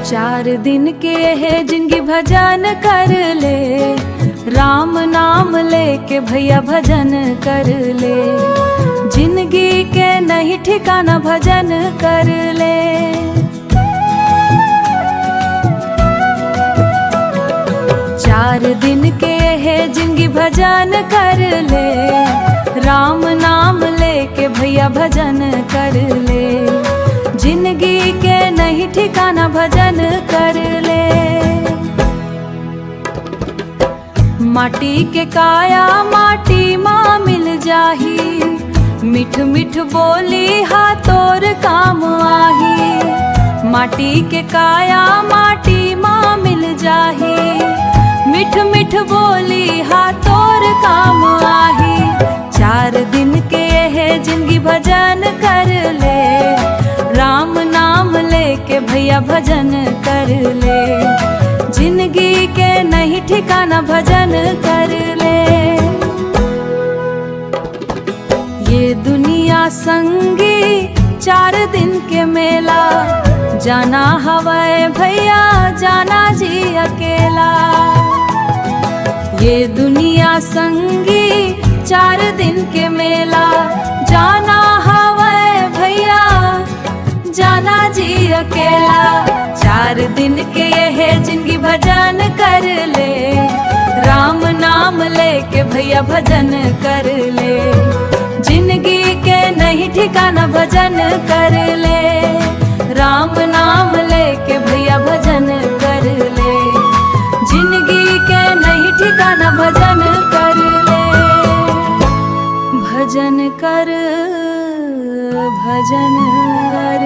चार दिन के है जिंदगी भजन कर ले, राम नाम लेके भैया भजन कर ले। जिंदगी के नहीं ठिकाना भजन कर ले। चार दिन के है जिंदगी भजन कर ले, राम नाम लेके भैया भजन कर ले। जिंदगी के नहीं ठिकाना भजन कर ले। माटी के काया माटी माँ मिल जाही, मिठ मिठ बोली हाथोर काम आही। माटी के काया माटी माँ मिल जाही, मिठ मिठ बोली हाथोर काम आही। चार दिन के है जिंदगी भजन कर ले, राम नाम लेके भैया भजन कर ले। जिंदगी के नहीं ठिकाना भजन कर ले। ये दुनिया संगी चार दिन के मेला, जाना हवाए भैया जाना जी अकेला। ये दुनिया संगी चार दिन के मेला, जाना हवाए भैया जाना जी अकेला। चार दिन के है जिंदगी भजन कर ले, राम नाम लेके भैया भजन कर ले। जिंदगी के नहीं ठिकाना भजन कर ले, राम नाम लेके भैया भजन कर ले। जिंदगी के नहीं ठिकाना भजन कर ले। भजन कर भजन कर